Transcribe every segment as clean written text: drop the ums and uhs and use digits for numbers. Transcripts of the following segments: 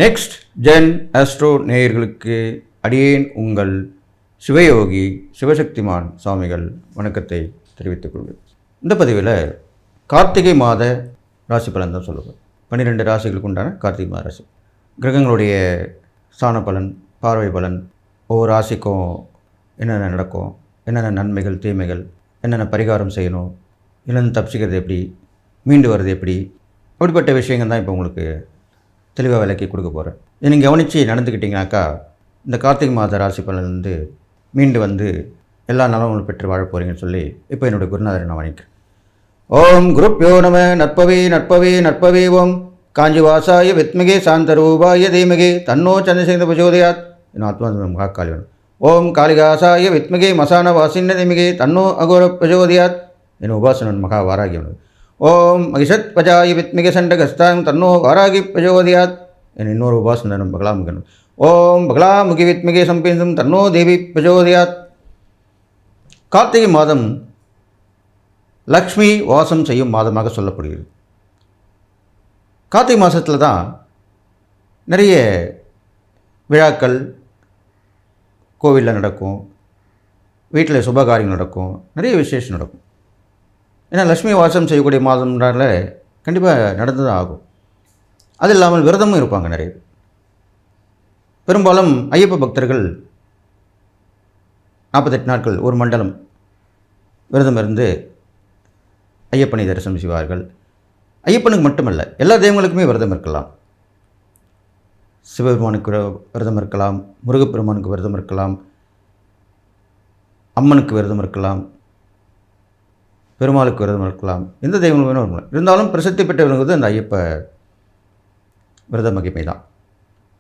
Next gen astro நேயர்களுக்கு அடியேன் உங்கள் சிவயோகி சிவசக்திமான் சுவாமிகள் வணக்கத்தை தெரிவித்துக் கொள்கிறேன். இந்த பதிவில் கார்த்திகை மாத ராசி பலன் தான் சொல்லுவேன். 12 ராசிகளுக்கு உண்டான கார்த்திகை மாத ராசி கிரகங்களுடைய ஸ்தான பலன், பார்வை பலன், ஒவ்வொரு ராசிக்கும் என்னென்ன நடக்கும், என்னென்ன நன்மைகள் தீமைகள், என்னென்ன பரிகாரம் செய்யணும், என்னென்ன தப்பிச்சிக்கிறது எப்படி, மீண்டு வர்றது எப்படி, அப்படிப்பட்ட விஷயங்கள் தான் இப்போ உங்களுக்கு தெளிவாக விளக்கி கொடுக்க போகிறேன். இதை நீங்கள் கவனித்து நடந்துக்கிட்டிங்கனாக்கா இந்த கார்த்திகை மாத ராசி பலன்லேருந்து மீண்டு வந்து எல்லா நலங்களும் பெற்று வாழ போகிறீங்கன்னு சொல்லி இப்போ என்னுடைய குருநாதரை நான் வணங்கிக்கிறேன். ஓம் குருப்யோ நம நற்பவே நற்பவே நற்பவே ஓம் காஞ்சிவாசாய வித்மகே சாந்தரூபாய தீமகே தன்னோ சந்திரசேகர பிரச்சோதயாத். என் ஆத்மா மகாகாளி வேணும். ஓம் காளிகாசாய வித்மகே மசான வாசின்ன தீமகே தன்னோ அகோர பிரச்சோதயாத். என் உபாசனன் மகா வாராகி வேணும். ஓம் மகிஷத் பஜாய வித்மிக சண்டகஸ்தாம் தன்னோ வாராகி பிரச்சோதயாத். என் இன்னொரு உபாசனன் பகலாமுகன். ஓம் பகலாமுகி வித்மிகே சம்பேந்தும் தன்னோ தேவி பிரச்சோதயாத். கார்த்திகை மாதம் லக்ஷ்மி வாசம் செய்யும் மாதமாக சொல்லப்படுகிறது. கார்த்திகை மாதத்தில் தான் நிறைய விழாக்கள் கோவிலில் நடக்கும், வீட்டில் சுபகாரியங்கள் நடக்கும், நிறைய விசேஷம் நடக்கும். ஏன்னா லக்ஷ்மி வாசம் செய்யக்கூடிய மாதம்னால கண்டிப்பாக நடந்து தான் ஆகும். அது இல்லாமல் விரதமும் இருப்பாங்க நிறைய. பெரும்பாலும் ஐயப்ப பக்தர்கள் 48 நாட்கள் ஒரு மண்டலம் விரதம் இருந்து ஐயப்பனை தரிசனம் செய்வார்கள். ஐயப்பனுக்கு மட்டுமல்ல, எல்லா தெய்வங்களுக்குமே விரதம் இருக்கலாம். சிவபெருமானுக்கு விரதம் இருக்கலாம், முருகப்பெருமானுக்கு விரதம் இருக்கலாம், அம்மனுக்கு விரதம் இருக்கலாம், பெருமாளுக்கு விரதம் இருக்கலாம், எந்த தெய்வங்களும் வேணும் இருக்கலாம். இருந்தாலும் பிரசித்தி பெற்றவங்கிறது அந்த ஐயப்ப விரத மகிமை தான்.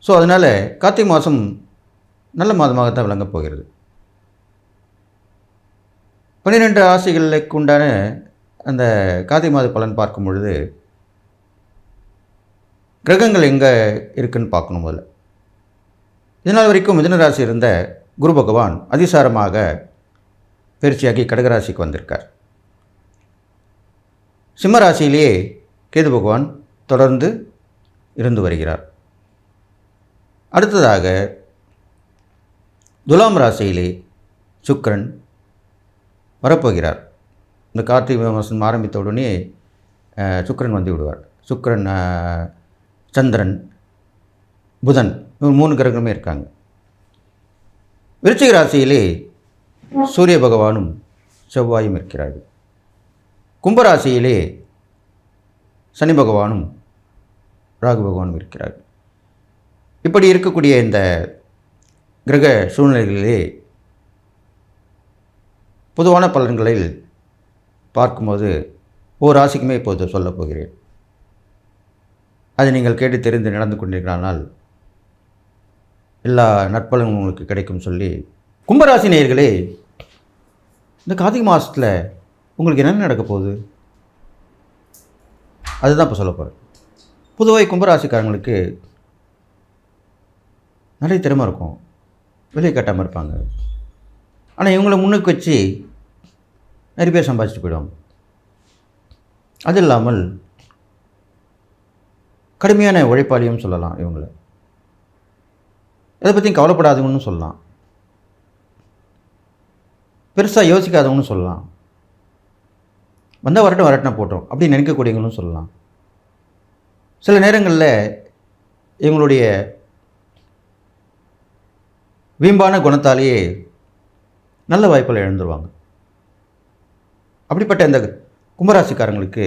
ஸோ அதனால் கார்த்திகை மாதம் நல்ல மாதமாகத்தான் விளங்கப் போகிறது. 12 ராசிகளுக்கு உண்டான அந்த கார்த்திகை மாத பலன் பார்க்கும் பொழுது கிரகங்கள் எங்கே இருக்குன்னு பார்க்கணும். முதல்ல இதனால் வரைக்கும் மிதுன ராசி இருந்த குரு பகவான் அதிசாரமாக பயிற்சியாகி கடகராசிக்கு வந்திருக்கார். சிம்ம ராசியிலேயே கேது பகவான் தொடர்ந்து இருந்து வருகிறார். அடுத்ததாக துலாம் ராசியிலே சுக்கிரன் வரப்போகிறார். இந்த கார்த்திகை மாதம் ஆரம்பித்த உடனே சுக்கிரன் வந்து விடுவார். சுக்கிரன், சந்திரன், புதன், 3 கிரகமே இருக்காங்க. விருச்சிக ராசியிலே சூரிய பகவானும் செவ்வாயும் இருக்கிறார்கள். கும்பராசியிலே சனி பகவானும் ராகு பகவானும் இருக்கிறார்கள். இப்படி இருக்கக்கூடிய இந்த கிரக சூழ்நிலைகளிலே பொதுவான பலன்களில் பார்க்கும்போது ஒவ்வொரு ராசிக்குமே இப்போது சொல்லப் போகிறேன். அதை நீங்கள் கேட்டு தெரிந்து நடந்து கொண்டிருக்கிறானால் எல்லா நற்பலனும் உங்களுக்கு கிடைக்கும் சொல்லி, கும்பராசி நேயர்களே, இந்த கார்த்திகை மாதத்தில் உங்களுக்கு என்ன நடக்க போகுது அதுதான் இப்போ சொல்ல போகிறேன். பொதுவாக கும்பராசிக்காரங்களுக்கு நிறைய திறமை இருக்கும், வெளியே கட்டாமல் இருப்பாங்க. ஆனால் இவங்களை முன்னுக்கு வச்சு நிறைய பேர் சம்பாதிச்சுட்டு போயிடுவாங்க. அது இல்லாமல் கடுமையான உழைப்பாளியும் சொல்லலாம். இவங்களை எதை பற்றியும் கவலைப்படாதவங்கன்னு சொல்லலாம், பெருசாக யோசிக்காதவங்கன்னு சொல்லலாம், வந்தால் வரட்டினா போட்டோம் அப்படி நினைக்கக்கூடியவங்களும் சொல்லலாம். சில நேரங்களில் இவங்களுடைய வீம்பான குணத்தாலேயே நல்ல வாய்ப்புகளை இழந்துருவாங்க. அப்படிப்பட்ட இந்த கும்பராசிக்காரங்களுக்கு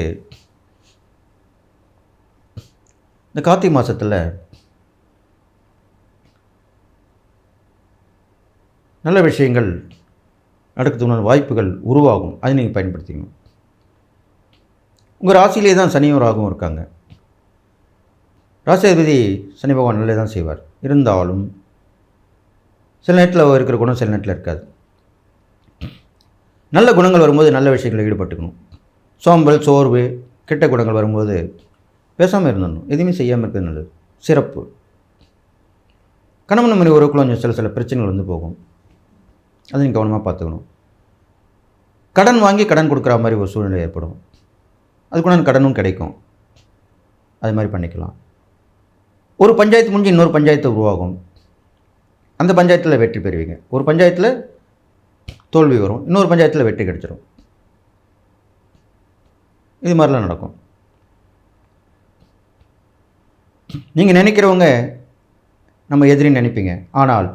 இந்த கார்த்திகை மாதத்தில் நல்ல விஷயங்கள் நடக்கிறதுக்கான வாய்ப்புகள் உருவாகும். அதை நீங்கள் பயன்படுத்திக்கணும். உங்கள் ராசியிலே தான் சனியும் ராகுவும் இருக்காங்க. ராசியாதிபதி சனி பகவான் நல்லே தான் செய்வார். இருந்தாலும் சில நேரத்தில் இருக்கிற குணம் சில நேரத்தில் இருக்காது. நல்ல குணங்கள் வரும்போது நல்ல விஷயங்களில் ஈடுபட்டுக்கணும். சோம்பல், சோர்வு, கெட்ட குணங்கள் வரும்போது பேசாமல் இருந்துடணும், எதுவுமே செய்யாமல் இருக்கிறது நல்லது, சிறப்பு. கணவன் மனைவி உறவுக்குள்ள கொஞ்சம் சில பிரச்சனைகள் வந்து போகும், அதை நீங்கள் கவனமாக பார்த்துக்கணும். கடன் வாங்கி கடன் கொடுக்குற மாதிரி ஒரு சூழ்நிலை ஏற்படும். அதுக்குள்ள கடனும் கிடைக்கும், அது மாதிரி பண்ணிக்கலாம். ஒரு பஞ்சாயத்து முடிஞ்சு இன்னொரு பஞ்சாயத்து உருவாகும். அந்த பஞ்சாயத்தில் வெற்றி பெறுவீங்க. ஒரு பஞ்சாயத்தில் தோல்வி வரும், இன்னொரு பஞ்சாயத்தில் வெற்றி கிடைச்சிடும். இது மாதிரிலாம் நடக்கும். நீங்கள் நினைக்கிறவங்க நம்ம எதிரின்னு நினைப்பீங்க, ஆனால்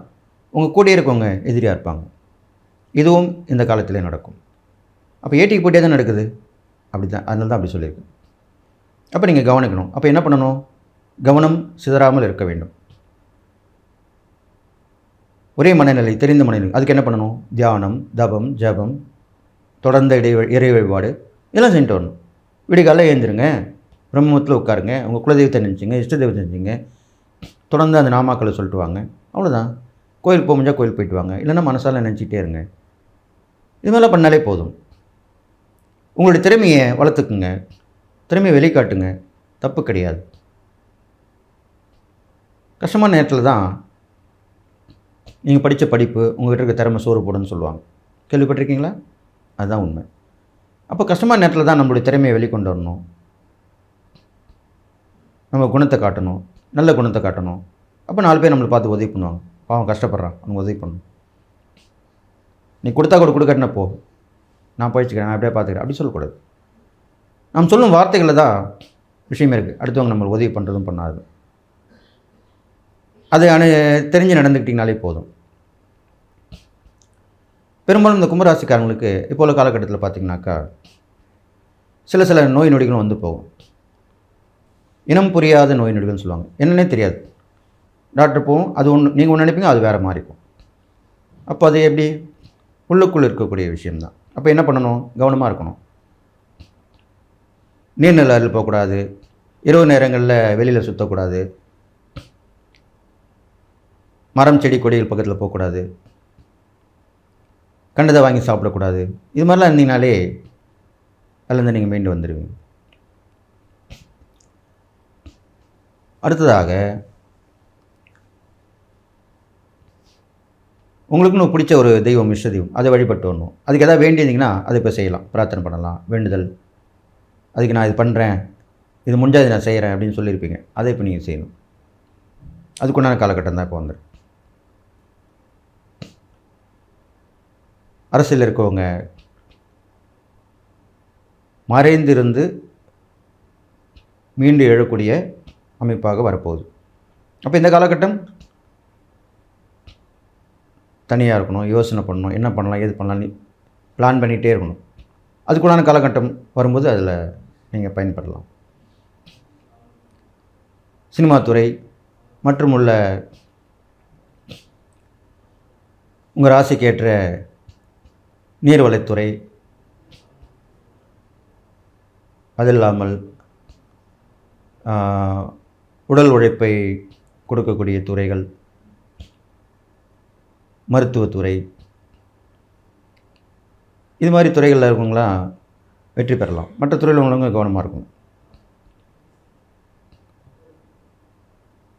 உங்கள் கூட இருக்கவங்க எதிரியாக இருப்பாங்க. இதுவும் இந்த காலத்திலே நடக்கும். அப்போ ஏட்டிக்கு போட்டியே தான் நடக்குது. அப்படி தான், அதனால தான் அப்படி சொல்லியிருக்கு. அப்போ நீங்கள் கவனிக்கணும். அப்போ என்ன பண்ணணும்? கவனம் சிதறாமல் இருக்க வேண்டும். ஒரே மனநிலை, தெரிந்த மனநிலை. அதுக்கு என்ன பண்ணணும்? தியானம், தபம், ஜபம், தொடர்ந்த இறை வழிபாடு இதெல்லாம் செஞ்சுட்டு வரணும். விடிகாலைல எழுந்திருங்க, பிரம்மத்தில் உட்காருங்க, உங்கள் குலதெய்வத்தை நினச்சிங்க, இஷ்ட தெய்வத்தை நினச்சிங்க, தொடர்ந்து அந்த நாமாக்களை சொல்லிட்டு வாங்க. அவ்வளோதான். கோயில் போக முடிஞ்சால் கோயில் போயிட்டு வாங்க, இல்லைன்னா மனசால நினச்சிக்கிட்டே இருங்க. இது மாதிரிலாம் பண்ணாலே போதும். உங்களுடைய திறமையை வளர்த்துக்குங்க, திறமையை வெளிக்காட்டுங்க, தப்பு கிடையாது. கஷ்டமான நேரத்தில் தான் நீங்கள் படித்த படிப்பு உங்கள்கிட்ட இருக்க திறமை சோறு போடுன்னு சொல்லுவாங்க. கேள்விப்பட்டிருக்கீங்களா? அதுதான் உண்மை. அப்போ கஷ்டமான நேரத்தில் தான் நம்மளுடைய திறமையை வெளிக்கொண்டு வரணும். நம்ம குணத்தை காட்டணும், நல்ல குணத்தை காட்டணும். அப்போ 4 பேர் நம்மளை பார்த்து உதவி பண்ணுவாங்க. பாவம் கஷ்டப்படுறான், அவனுக்கு உதவி பண்ணணும். நீ கொடுத்தா கூட கொடுக்கட்டின போ, நான் போயிடுச்சுக்கிறேன், நான் அப்படியே பார்த்துக்கிறேன், அப்படி சொல்லக்கூடாது. நாம் சொல்லும் வார்த்தைகளில் தான் விஷயமே இருக்குது. அடுத்தவங்க நம்மளுக்கு உதவி பண்ணுறதும் பண்ணாது. அது தெரிஞ்சு நடந்துக்கிட்டிங்கனாலே போதும். பெரும்பாலும் இந்த கும்பராசிக்காரங்களுக்கு இப்போ உள்ள காலகட்டத்தில் பார்த்திங்கனாக்கா சில நோய் நொடிகளும் வந்து போகும். இனம் புரியாத நோய் நொடிகள்னு சொல்லுவாங்க. என்னன்னே தெரியாது. டாக்டர் போகும், அது ஒன்று நீங்கள் ஒன்று நினைப்பீங்க, அது வேறு மாதிரி இருக்கும். அப்போ அது எப்படி? உள்ளுக்குள்ளே இருக்கக்கூடிய விஷயம்தான். அப்போ என்ன பண்ணணும்? கவனமாக இருக்கணும். நீர்நிலையில் போகக்கூடாது, இரவு நேரங்களில் வெளியில் சுற்றக்கூடாது, மரம் செடி கொடிகள் பக்கத்தில் போகக்கூடாது, கண்டதை வாங்கி சாப்பிடக்கூடாது. இது மாதிரிலாம் இருந்தீங்கனாலே அதுலேருந்து நீங்கள் மீண்டு வந்துடுவீங்க. அடுத்ததாக உங்களுக்குன்னு பிடிச்ச ஒரு தெய்வம், இஷ்ட தெய்வம், அதை வழிபட்டு வரணும். அதுக்கு எதாவது வேண்டியிருந்தீங்கன்னா அதை இப்போ செய்யலாம், பிரார்த்தனை பண்ணலாம், வேண்டுதல். அதுக்கு நான் இது பண்ணுறேன், இது முடிஞ்சால் நான் செய்கிறேன் அப்படின்னு சொல்லியிருப்பீங்க. அதை இப்போ நீங்கள் செய்யணும். அதுக்குண்டான காலகட்டம் தான் இப்போ வந்துடும். அரசியல் இருக்கவங்க மறைந்திருந்து மீண்டு எழக்கூடிய அமைப்பாக வரப்போகுது. அப்போ இந்த காலகட்டம் தனியாக இருக்கணும், யோசனை பண்ணணும், என்ன பண்ணலாம், ஏது பண்ணலாம்னு பிளான் பண்ணிகிட்டே இருக்கணும். அதுக்குள்ளான காலகட்டம் வரும்போது அதில் நீங்கள் பயன்படலாம். சினிமாத்துறை மற்றும் உள்ள உங்கள் ராசிக்கேற்ற நீர்வளத்துறை, அது இல்லாமல் உடல் உழைப்பை கொடுக்கக்கூடிய துறைகள், மருத்துவத்துறை, இது மாதிரி துறைகளில் இருக்கவங்களாம் வெற்றி பெறலாம். மற்ற துறையில் உள்ளவங்க கவனமாக இருக்கணும்.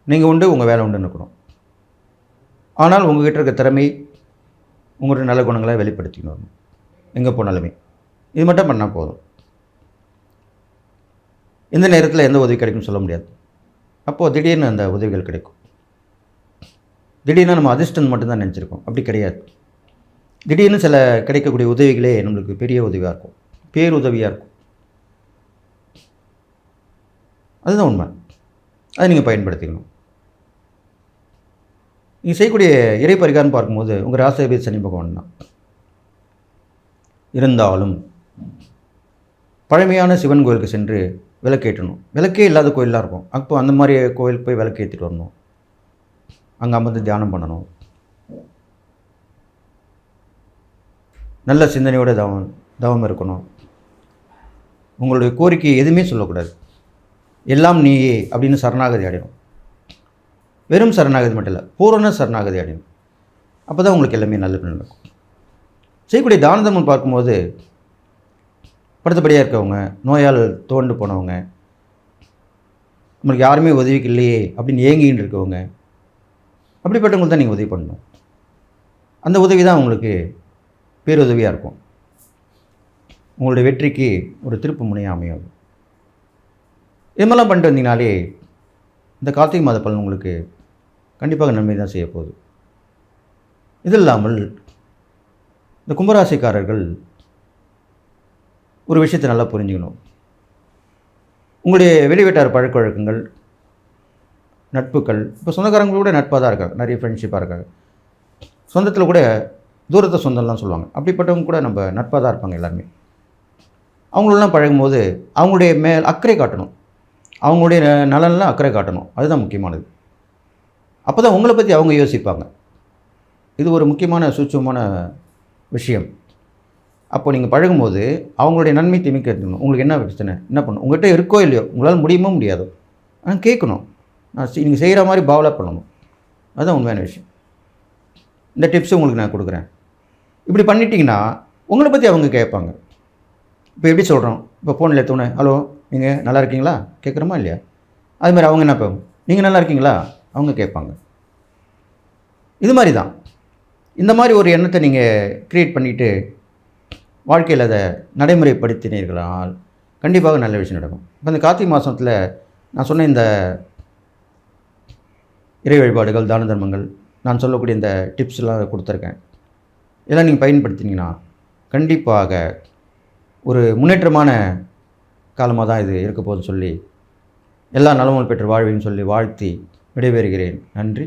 நீங்கள் உண்டு, உங்கள் வேலை உண்டுன்னு இருக்கணும். ஆனால் உங்கள்கிட்ட இருக்க திறமை, உங்களுடைய நல்ல குணங்களை வெளிப்படுத்திக்கணும் வரணும் எங்கே போனாலுமே. இது மட்டும் பண்ணால் போதும். எந்த நேரத்தில் எந்த உதவி கிடைக்கும்னு சொல்ல முடியாது. அப்போது திடீர்னு அந்த உதவிகள் கிடைக்கும். திடீர்னு நம்ம அதிர்ஷ்டம் மட்டும்தான் நினச்சிருக்கோம், அப்படி கிடையாது. திடீர்னு சில கிடைக்கக்கூடிய உதவிகளே நம்மளுக்கு பெரிய உதவியாக இருக்கும், பேருதவியாக இருக்கும். அதுதான் உண்மை. அதை நீங்கள் பயன்படுத்திக்கணும். நீங்கள் செய்யக்கூடிய இறை பரிகாரம் பார்க்கும்போது உங்கள் ராசிபதி சனி பகவான் தான். இருந்தாலும் பழமையான சிவன் கோயிலுக்கு சென்று விளக்கேற்றணும். விளக்கே இல்லாத கோயிலாக இருக்கும். அப்போ அந்த மாதிரி கோயிலுக்கு போய் விளக்கு ஏற்றிட்டு வரணும். அங்கே அமர்ந்து தியானம் பண்ணணும். நல்ல சிந்தனையோட தவம் இருக்கணும். உங்களுடைய கோரிக்கை எதுவுமே சொல்லக்கூடாது. எல்லாம் நீயே அப்படின்னு சரணாகதி அடையணும். வெறும் சரணாகதி மட்டும் இல்லை, பூரண சரணாகதி அடையணும். அப்போ தான் உங்களுக்கு எல்லாமே நல்லது நடக்கும். செய்யக்கூடிய தான தர்மம் பார்க்கும்போது படுத்தபடியாக இருக்கவங்க, நோயால் தோண்டு போனவங்க, நம்மளுக்கு யாருமே உதவிக்கு இல்லையே அப்படின்னு ஏங்கின்னு இருக்கவங்க, அப்படிப்பட்டவங்களுக்கு தான் நீங்கள் உதவி பண்ணணும். அந்த உதவி தான் உங்களுக்கு பேருதவியாக இருக்கும். உங்களுடைய வெற்றிக்கு ஒரு திருப்பு முனையாக அமையும். இது மாதிரிலாம் பண்ணிட்டு வந்தீங்கனாலே இந்த கார்த்திகை மாத பலன் உங்களுக்கு கண்டிப்பாக நன்மை தான் செய்ய போகுது. இது இல்லாமல் இந்த கும்பராசிக்காரர்கள் ஒரு விஷயத்தை நல்லா புரிஞ்சுக்கணும். உங்களுடைய வெளிவட்டார பழக்க வழக்கங்கள், நட்புகள், இப்போ சொந்தக்காரங்க கூட நட்பாக தான் இருக்காங்க, நிறைய ஃப்ரெண்ட்ஷிப்பாக இருக்காங்க. சொந்தத்தில் கூட தூரத்தை சொந்தம்லாம் சொல்லுவாங்க. அப்படிப்பட்டவங்க கூட நம்ம நட்பாக தான் இருப்பாங்க எல்லாருமே. அவங்களெல்லாம் பழகும்போது அவங்களுடைய மேல் அக்கறை காட்டணும், அவங்களுடைய நலனில் அக்கறை காட்டணும். அதுதான் முக்கியமானது. அப்போ தான் உங்களை பற்றி அவங்க யோசிப்பாங்க. இது ஒரு முக்கியமான சூட்சமான விஷயம். அப்போ நீங்கள் பழகும்போது அவங்களுடைய நன்மை தீமைக்கு எடுத்துக்கணும். உங்களுக்கு என்ன பிரச்சனை, என்ன பண்ணணும், உங்கள்கிட்ட இருக்கோ இல்லையோ, உங்களால் முடியுமோ முடியாதோ, ஆனால் கேட்கணும். நீங்கள் செய்கிற மாதிரி பாவலாக பண்ணணும். அதுதான் உண்மையான விஷயம். இந்த டிப்ஸு உங்களுக்கு நான் கொடுக்குறேன். இப்படி பண்ணிட்டீங்கன்னா உங்களை பற்றி அவங்க கேட்பாங்க. இப்போ எப்படி சொல்கிறோம், இப்போ ஃபோனில் எடுத்தோன்னே ஹலோ நீங்கள் நல்லா இருக்கீங்களா கேட்குறோமா இல்லையா? அதுமாதிரி அவங்க என்ன கேட்பாங்க, நீங்கள் நல்லா இருக்கீங்களா அவங்க கேட்பாங்க. இது மாதிரி தான். இந்த மாதிரி ஒரு எண்ணத்தை நீங்கள் க்ரியேட் பண்ணிவிட்டு வாழ்க்கையில் அதை நடைமுறைப்படுத்தினீர்களால் கண்டிப்பாக நல்ல விஷயம் நடக்கும். இப்போ இந்த கார்த்திகை மாதத்தில் நான் சொன்ன இந்த இறை வழிபாடுகள், தான தர்மங்கள், நான் சொல்லக்கூடிய இந்த டிப்ஸ்லாம் கொடுத்துருக்கேன். இதெல்லாம் நீங்கள் பயன்படுத்தினீங்கன்னா கண்டிப்பாக ஒரு முன்னேற்றமான காலமாக தான் இது இருக்க போகுதுன்னு சொல்லி எல்லா நலமும் பெற்று வாழ்வின்னு சொல்லி வாழ்த்தி விடைபெறுகிறேன். நன்றி.